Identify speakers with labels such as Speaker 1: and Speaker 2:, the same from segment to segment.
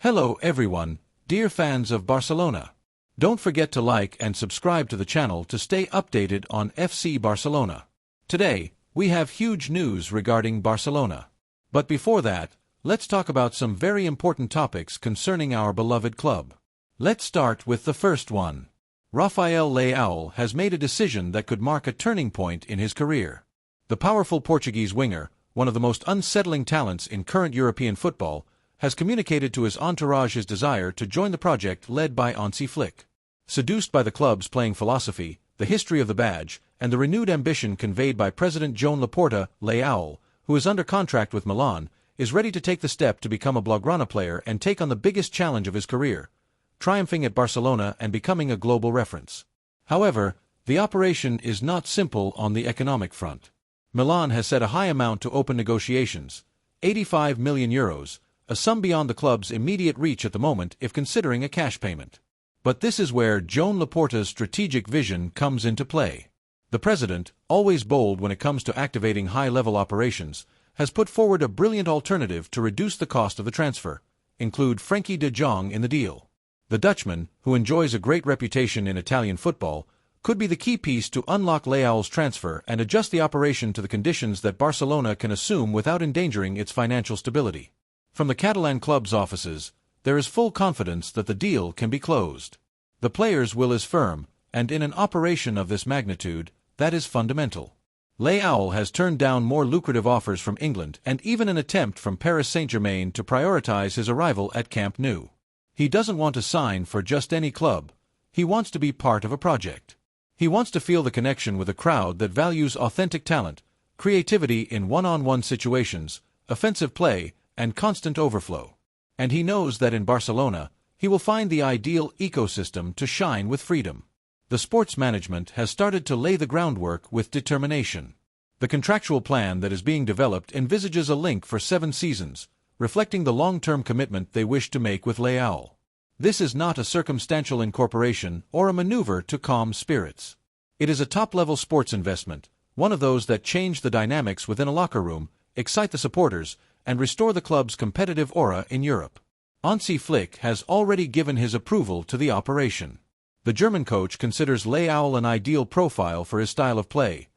Speaker 1: Hello everyone, dear fans of Barcelona. Don't forget to like and subscribe to the channel to stay updated on FC Barcelona. Today, we have huge news regarding Barcelona. But before that, let's talk about some very important topics concerning our beloved club. Let's start with the first one. Rafael Leão has made a decision that could mark a turning point in his career. The powerful Portuguese winger, one of the most unsettling talents in current European football, has communicated to his entourage his desire to join the project led by Hansi Flick. Seduced by the club's playing philosophy, the history of the badge, and the renewed ambition conveyed by President Joan Laporta, Leão, who is under contract with Milan, is ready to take the step to become a Blaugrana player and take on the biggest challenge of his career, triumphing at Barcelona and becoming a global reference. However, the operation is not simple on the economic front. Milan has set a high amount to open negotiations, €85 million, a sum beyond the club's immediate reach at the moment if considering a cash payment. But this is where Joan Laporta's strategic vision comes into play. The president, always bold when it comes to activating high-level operations, has put forward a brilliant alternative to reduce the cost of the transfer, include Frenkie de Jong in the deal. The Dutchman, who enjoys a great reputation in Italian football, could be the key piece to unlock Leão's transfer and adjust the operation to the conditions that Barcelona can assume without endangering its financial stability. From the Catalan club's offices, there is full confidence that the deal can be closed. The player's will is firm, and in an operation of this magnitude, that is fundamental. Leão has turned down more lucrative offers from England and even an attempt from Paris Saint-Germain to prioritize his arrival at Camp Nou. He doesn't want to sign for just any club. He wants to be part of a project. He wants to feel the connection with a crowd that values authentic talent, creativity in one-on-one situations, offensive play, and constant overflow. And he knows that in Barcelona, he will find the ideal ecosystem to shine with freedom. The sports management has started to lay the groundwork with determination. The contractual plan that is being developed envisages a link for 7 seasons, reflecting the long-term commitment they wish to make with Leão. This is not a circumstantial incorporation or a maneuver to calm spirits. It is a top-level sports investment, one of those that change the dynamics within a locker room, excite the supporters, and restore the club's competitive aura in Europe. Hansi Flick has already given his approval to the operation. The German coach considers Leão an ideal profile for his style of play.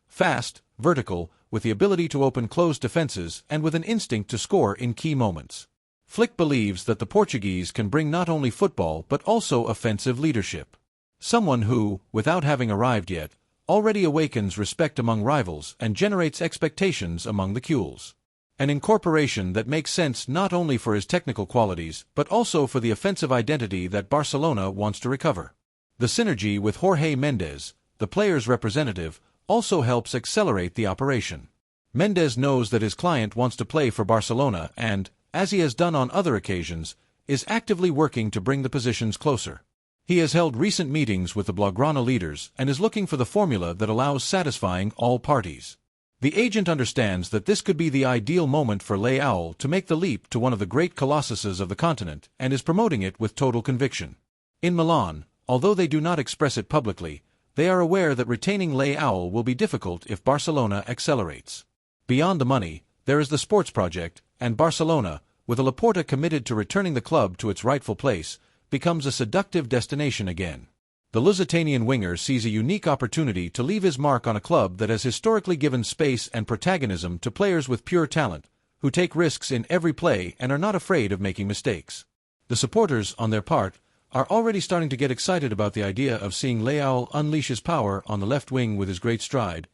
Speaker 1: Fast, vertical, with the ability to open closed defenses and with an instinct to score in key moments. Flick believes that the Portuguese can bring not only football but also offensive leadership. Someone who, without having arrived yet, already awakens respect among rivals and generates expectations among the Guels. An incorporation that makes sense not only for his technical qualities but also for the offensive identity that Barcelona wants to recover. The synergy with Jorge Mendes, the player's representative, also helps accelerate the operation. Mendes knows that his client wants to play for Barcelona and, as he has done on other occasions, is actively working to bring the positions closer. He has held recent meetings with the Blaugrana leaders and is looking for the formula that allows satisfying all parties. The agent understands that this could be the ideal moment for Leão to make the leap to one of the great colossuses of the continent and is promoting it with total conviction. In Milan, although they do not express it publicly, they are aware that retaining Leão will be difficult if Barcelona accelerates. Beyond the money, there is the sports project, and Barcelona, with a Laporta committed to returning the club to its rightful place, becomes a seductive destination again. The Lusitanian winger sees a unique opportunity to leave his mark on a club that has historically given space and protagonism to players with pure talent, who take risks in every play and are not afraid of making mistakes. The supporters, on their part, are already starting to get excited about the idea of seeing Leão unleash his power on the left wing with his great stride,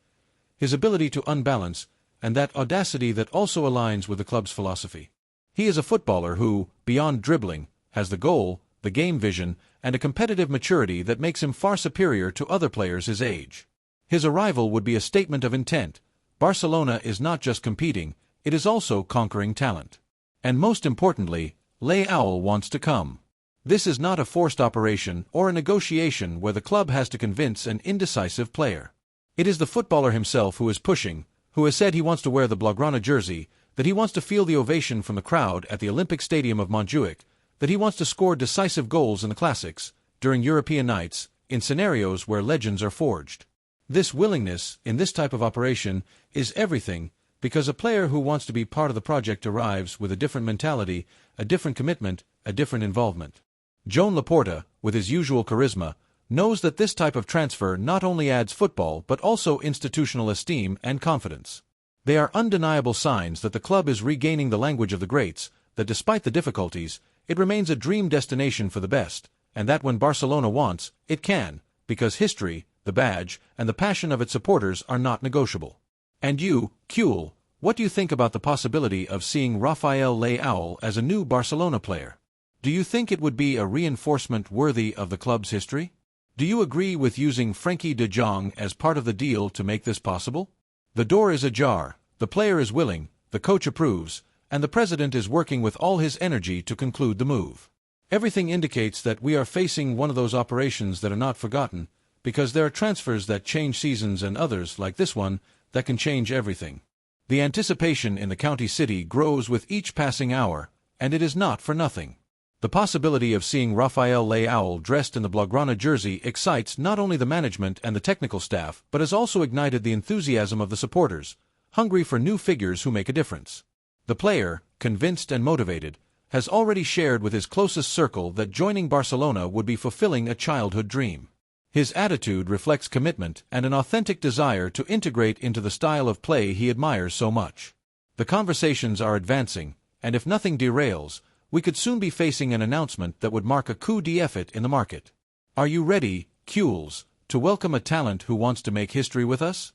Speaker 1: his ability to unbalance, and that audacity that also aligns with the club's philosophy. He is a footballer who, beyond dribbling, has the goal, the game vision, and a competitive maturity that makes him far superior to other players his age. His arrival would be a statement of intent. Barcelona is not just competing, it is also conquering talent. And most importantly, Leão wants to come. This is not a forced operation or a negotiation where the club has to convince an indecisive player. It is the footballer himself who is pushing, who has said he wants to wear the Blaugrana jersey, that he wants to feel the ovation from the crowd at the Olympic Stadium of Montjuic, that he wants to score decisive goals in the classics, during European nights, in scenarios where legends are forged. This willingness, in this type of operation, is everything, because a player who wants to be part of the project arrives with a different mentality, a different commitment, a different involvement. Joan Laporta, with his usual charisma, knows that this type of transfer not only adds football but also institutional esteem and confidence. They are undeniable signs that the club is regaining the language of the greats, that despite the difficulties, it remains a dream destination for the best, and that when Barcelona wants, it can, because history, the badge, and the passion of its supporters are not negotiable. And you, Guiu, what do you think about the possibility of seeing Rafael Leão as a new Barcelona player? Do you think it would be a reinforcement worthy of the club's history? Do you agree with using Frenkie de Jong as part of the deal to make this possible? The door is ajar, the player is willing, the coach approves, and the president is working with all his energy to conclude the move. Everything indicates that we are facing one of those operations that are not forgotten, because there are transfers that change seasons and others, like this one, that can change everything. The anticipation in the county city grows with each passing hour, and it is not for nothing. The possibility of seeing Rafael Leão dressed in the Blaugrana jersey excites not only the management and the technical staff, but has also ignited the enthusiasm of the supporters, hungry for new figures who make a difference. The player, convinced and motivated, has already shared with his closest circle that joining Barcelona would be fulfilling a childhood dream. His attitude reflects commitment and an authentic desire to integrate into the style of play he admires so much. The conversations are advancing, and if nothing derails, we could soon be facing an announcement that would mark a coup d'effet in the market. Are you ready, Guiu, to welcome a talent who wants to make history with us?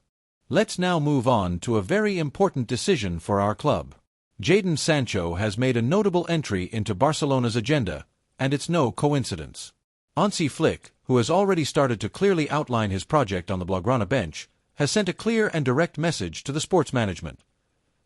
Speaker 1: Let's now move on to a very important decision for our club. Jaden Sancho has made a notable entry into Barcelona's agenda, and it's no coincidence. Hansi Flick, who has already started to clearly outline his project on the Blaugrana bench, has sent a clear and direct message to the sports management.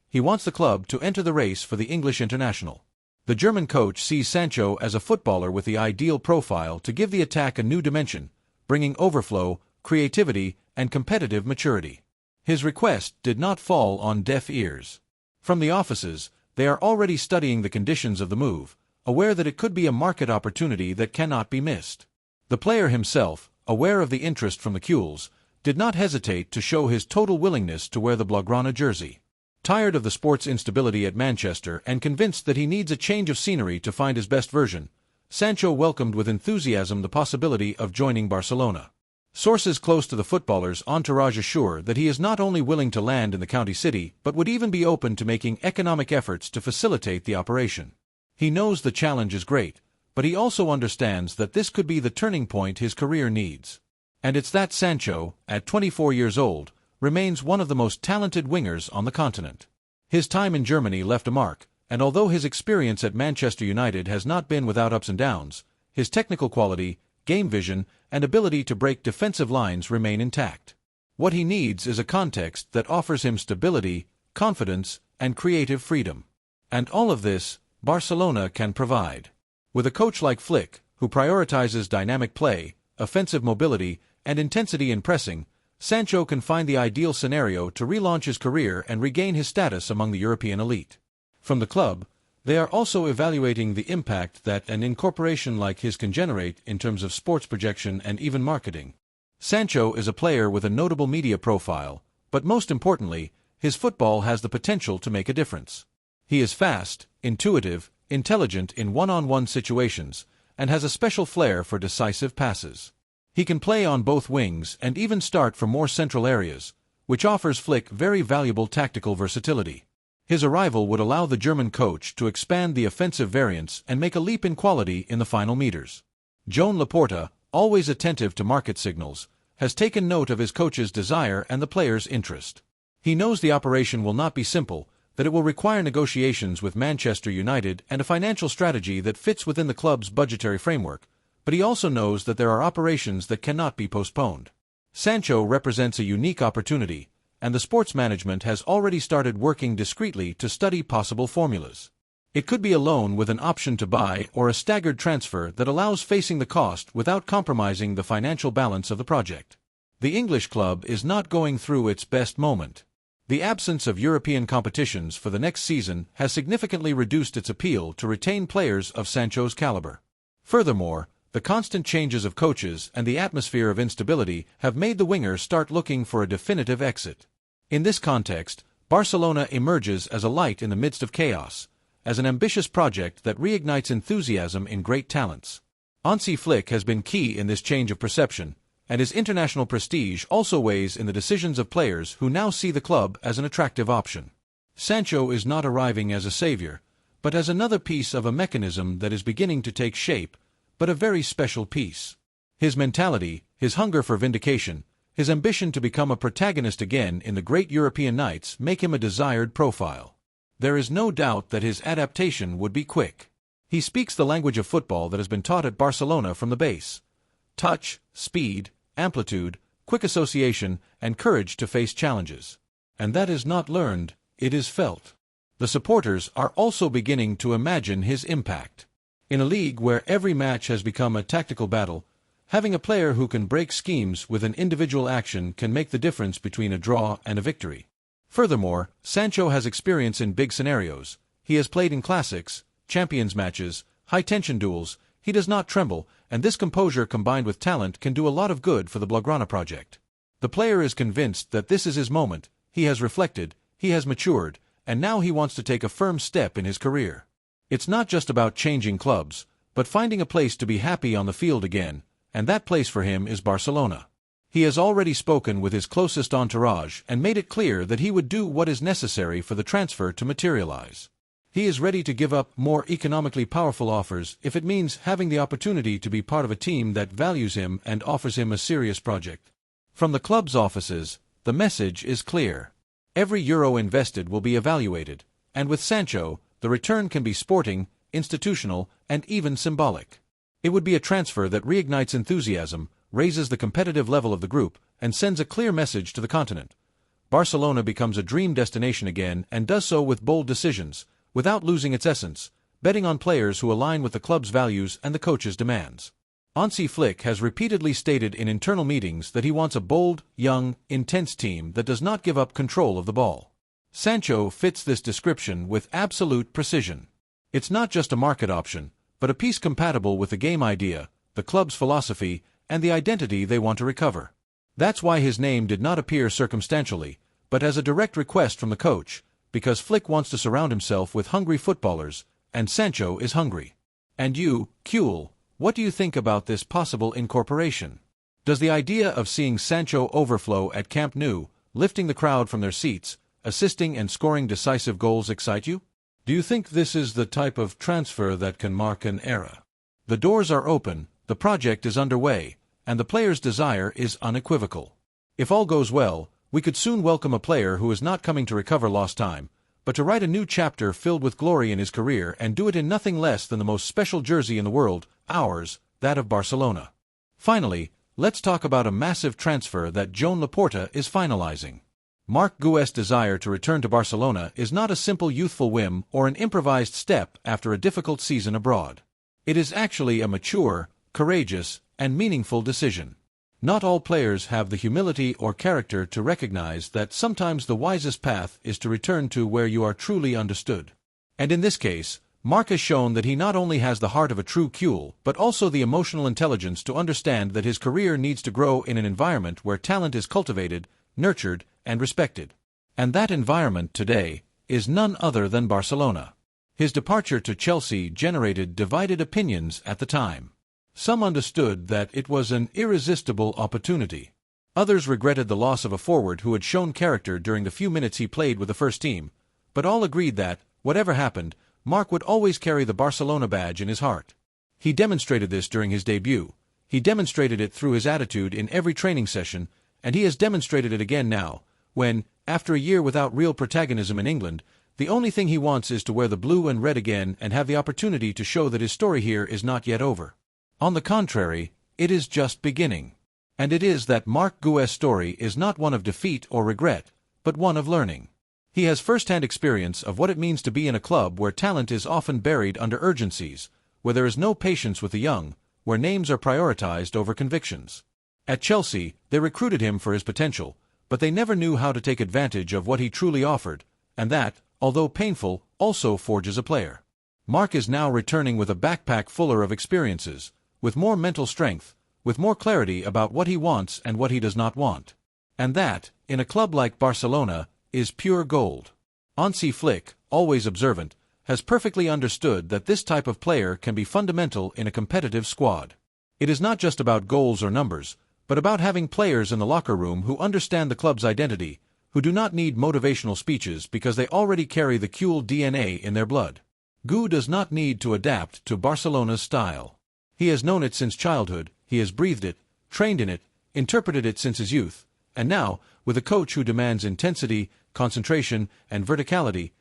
Speaker 1: He wants the club to enter the race for the English international. The German coach sees Sancho as a footballer with the ideal profile to give the attack a new dimension, bringing overflow, creativity, and competitive maturity. His request did not fall on deaf ears. From the offices, they are already studying the conditions of the move, aware that it could be a market opportunity that cannot be missed. The player himself, aware of the interest from the Guius, did not hesitate to show his total willingness to wear the Blaugrana jersey. Tired of the sports instability at Manchester and convinced that he needs a change of scenery to find his best version, Sancho welcomed with enthusiasm the possibility of joining Barcelona. Sources close to the footballer's entourage assure that he is not only willing to land in the county city but would even be open to making economic efforts to facilitate the operation. He knows the challenge is great, but he also understands that this could be the turning point his career needs. And it's that Sancho, at 24 years old, remains one of the most talented wingers on the continent. His time in Germany left a mark, and although his experience at Manchester United has not been without ups and downs, his technical quality, game vision, and ability to break defensive lines remain intact. What he needs is a context that offers him stability, confidence, and creative freedom. And all of this, Barcelona can provide. With a coach like Flick, who prioritizes dynamic play, offensive mobility, and intensity in pressing, Sancho can find the ideal scenario to relaunch his career and regain his status among the European elite. From the club, they are also evaluating the impact that an incorporation like his can generate in terms of sports projection and even marketing. Sancho is a player with a notable media profile, but most importantly, his football has the potential to make a difference. He is fast, intuitive, intelligent in one-on-one situations, and has a special flair for decisive passes. He can play on both wings and even start from more central areas, which offers Flick very valuable tactical versatility. His arrival would allow the German coach to expand the offensive variants and make a leap in quality in the final meters. Joan Laporta, always attentive to market signals, has taken note of his coach's desire and the player's interest. He knows the operation will not be simple, that it will require negotiations with Manchester United and a financial strategy that fits within the club's budgetary framework, but he also knows that there are operations that cannot be postponed. Sancho represents a unique opportunity, and the sports management has already started working discreetly to study possible formulas. It could be a loan with an option to buy or a staggered transfer that allows facing the cost without compromising the financial balance of the project. The English club is not going through its best moment. The absence of European competitions for the next season has significantly reduced its appeal to retain players of Sancho's caliber. Furthermore, the constant changes of coaches and the atmosphere of instability have made the winger start looking for a definitive exit. In this context, Barcelona emerges as a light in the midst of chaos, as an ambitious project that reignites enthusiasm in great talents. Hansi Flick has been key in this change of perception, and his international prestige also weighs in the decisions of players who now see the club as an attractive option. Sancho is not arriving as a savior, but as another piece of a mechanism that is beginning to take shape, but a very special piece. His mentality, his hunger for vindication, his ambition to become a protagonist again in the great European nights make him a desired profile. There is no doubt that his adaptation would be quick. He speaks the language of football that has been taught at Barcelona from the base. Touch, speed, amplitude, quick association, and courage to face challenges. And that is not learned, it is felt. The supporters are also beginning to imagine his impact. In a league where every match has become a tactical battle, having a player who can break schemes with an individual action can make the difference between a draw and a victory. Furthermore, Sancho has experience in big scenarios. He has played in classics, Champions matches, high-tension duels. He does not tremble, and this composure combined with talent can do a lot of good for the Blaugrana project. The player is convinced that this is his moment. He has reflected, he has matured, and now he wants to take a firm step in his career. It's not just about changing clubs, but finding a place to be happy on the field again, and that place for him is Barcelona. He has already spoken with his closest entourage and made it clear that he would do what is necessary for the transfer to materialize. He is ready to give up more economically powerful offers if it means having the opportunity to be part of a team that values him and offers him a serious project. From the club's offices, the message is clear. Every euro invested will be evaluated, and with Sancho, the return can be sporting, institutional, and even symbolic. It would be a transfer that reignites enthusiasm, raises the competitive level of the group, and sends a clear message to the continent. Barcelona becomes a dream destination again and does so with bold decisions, without losing its essence, betting on players who align with the club's values and the coach's demands. Hansi Flick has repeatedly stated in internal meetings that he wants a bold, young, intense team that does not give up control of the ball. Sancho fits this description with absolute precision. It's not just a market option, but a piece compatible with the game idea, the club's philosophy, and the identity they want to recover. That's why his name did not appear circumstantially, but as a direct request from the coach, because Flick wants to surround himself with hungry footballers, and Sancho is hungry. And you, Guiu, what do you think about this possible incorporation? Does the idea of seeing Sancho overflow at Camp Nou, lifting the crowd from their seats, assisting and scoring decisive goals excite you? Do you think this is the type of transfer that can mark an era? The doors are open, the project is underway, and the player's desire is unequivocal. If all goes well, we could soon welcome a player who is not coming to recover lost time, but to write a new chapter filled with glory in his career and do it in nothing less than the most special jersey in the world, ours, that of Barcelona. Finally, let's talk about a massive transfer that Joan Laporta is finalizing. Marc Guiu's desire to return to Barcelona is not a simple youthful whim or an improvised step after a difficult season abroad. It is actually a mature, courageous, and meaningful decision. Not all players have the humility or character to recognize that sometimes the wisest path is to return to where you are truly understood. And in this case, Marc has shown that he not only has the heart of a true Guiu, but also the emotional intelligence to understand that his career needs to grow in an environment where talent is cultivated, nurtured, and respected. And that environment today is none other than Barcelona. His departure to Chelsea generated divided opinions at the time. Some understood that it was an irresistible opportunity. Others regretted the loss of a forward who had shown character during the few minutes he played with the first team, but all agreed that, whatever happened, Marc would always carry the Barcelona badge in his heart. He demonstrated this during his debut. He demonstrated it through his attitude in every training session, and he has demonstrated it again now, when, after a year without real protagonism in England, the only thing he wants is to wear the blue and red again and have the opportunity to show that his story here is not yet over. On the contrary, it is just beginning. And it is that Marc Guiu's story is not one of defeat or regret, but one of learning. He has first-hand experience of what it means to be in a club where talent is often buried under urgencies, where there is no patience with the young, where names are prioritized over convictions. At Chelsea, they recruited him for his potential, but they never knew how to take advantage of what he truly offered, and that, although painful, also forges a player. Marc is now returning with a backpack fuller of experiences, with more mental strength, with more clarity about what he wants and what he does not want. And that, in a club like Barcelona, is pure gold. Hansi Flick, always observant, has perfectly understood that this type of player can be fundamental in a competitive squad. It is not just about goals or numbers, but about having players in the locker room who understand the club's identity, who do not need motivational speeches because they already carry the Guiu DNA in their blood. Guiu does not need to adapt to Barcelona's style. He has known it since childhood, he has breathed it, trained in it, interpreted it since his youth, and now, with a coach who demands intensity, concentration, and verticality,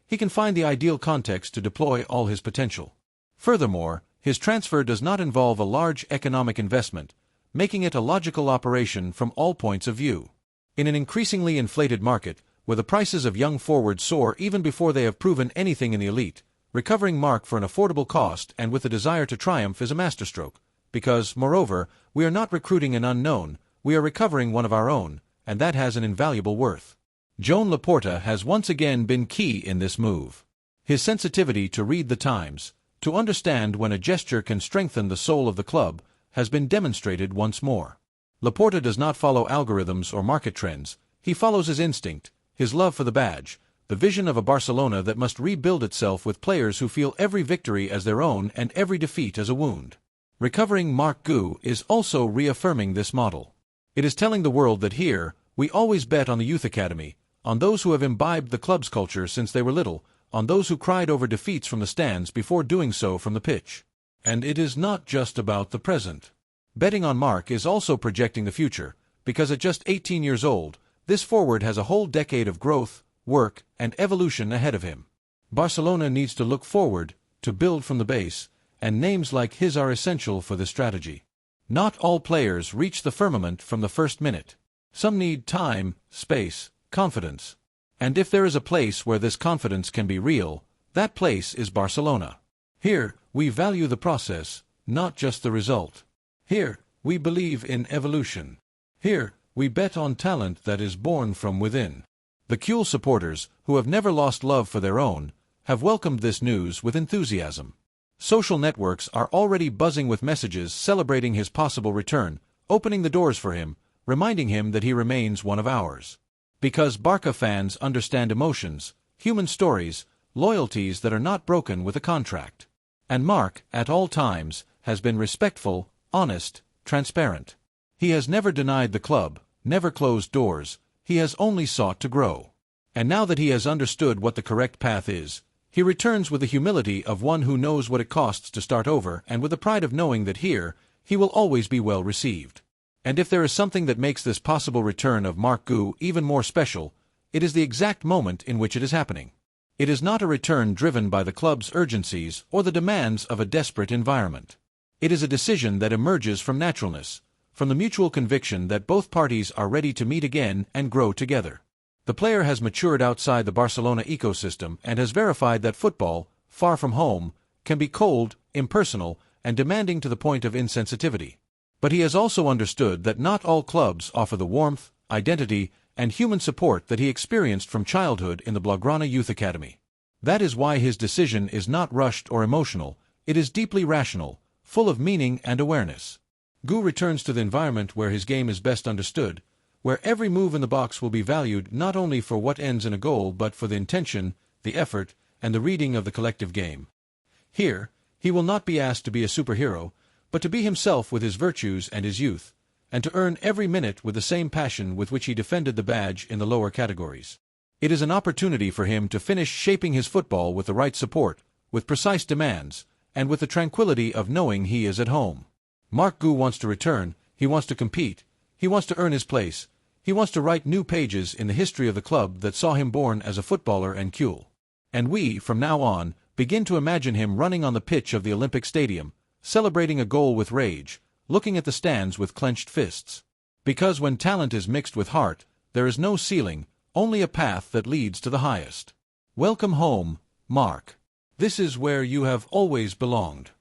Speaker 1: he can find the ideal context to deploy all his potential. Furthermore, his transfer does not involve a large economic investment, making it a logical operation from all points of view. In an increasingly inflated market, where the prices of young forwards soar even before they have proven anything in the elite, recovering Marc for an affordable cost and with the desire to triumph is a masterstroke, because, moreover, we are not recruiting an unknown, we are recovering one of our own, and that has an invaluable worth. Joan Laporta has once again been key in this move. His sensitivity to read the times, to understand when a gesture can strengthen the soul of the club, has been demonstrated once more. Laporta does not follow algorithms or market trends, he follows his instinct, his love for the badge, the vision of a Barcelona that must rebuild itself with players who feel every victory as their own and every defeat as a wound. Recovering Marc Guiu is also reaffirming this model. It is telling the world that here, we always bet on the youth academy, on those who have imbibed the club's culture since they were little, on those who cried over defeats from the stands before doing so from the pitch. And it is not just about the present. Betting on Marc is also projecting the future, because at just 18 years old, this forward has a whole decade of growth, work, and evolution ahead of him. Barcelona needs to look forward, to build from the base, and names like his are essential for this strategy. Not all players reach the firmament from the first minute. Some need time, space, confidence. And if there is a place where this confidence can be real, that place is Barcelona. Here, we value the process, not just the result. Here, we believe in evolution. Here, we bet on talent that is born from within. The Guiu supporters, who have never lost love for their own, have welcomed this news with enthusiasm. Social networks are already buzzing with messages celebrating his possible return, opening the doors for him, reminding him that he remains one of ours. Because Barca fans understand emotions, human stories, loyalties that are not broken with a contract. And Marc, at all times, has been respectful, honest, transparent. He has never denied the club, never closed doors, he has only sought to grow. And now that he has understood what the correct path is, he returns with the humility of one who knows what it costs to start over and with the pride of knowing that here, he will always be well received. And if there is something that makes this possible return of Marc Guiu even more special, it is the exact moment in which it is happening. It is not a return driven by the club's urgencies or the demands of a desperate environment. It is a decision that emerges from naturalness, from the mutual conviction that both parties are ready to meet again and grow together. The player has matured outside the Barcelona ecosystem and has verified that football, far from home, can be cold, impersonal, and demanding to the point of insensitivity. But he has also understood that not all clubs offer the warmth, identity, and human support that he experienced from childhood in the Blaugrana Youth Academy. That is why his decision is not rushed or emotional, it is deeply rational, full of meaning and awareness. Guiu returns to the environment where his game is best understood, where every move in the box will be valued not only for what ends in a goal but for the intention, the effort, and the reading of the collective game. Here, he will not be asked to be a superhero, but to be himself with his virtues and his youth, and to earn every minute with the same passion with which he defended the badge in the lower categories. It is an opportunity for him to finish shaping his football with the right support, with precise demands, and with the tranquility of knowing he is at home. Marc Guiu wants to return, he wants to compete, he wants to earn his place, he wants to write new pages in the history of the club that saw him born as a footballer and Guiu. And we, from now on, begin to imagine him running on the pitch of the Olympic Stadium, celebrating a goal with rage, looking at the stands with clenched fists. Because when talent is mixed with heart, there is no ceiling, only a path that leads to the highest. Welcome home, Marc. This is where you have always belonged.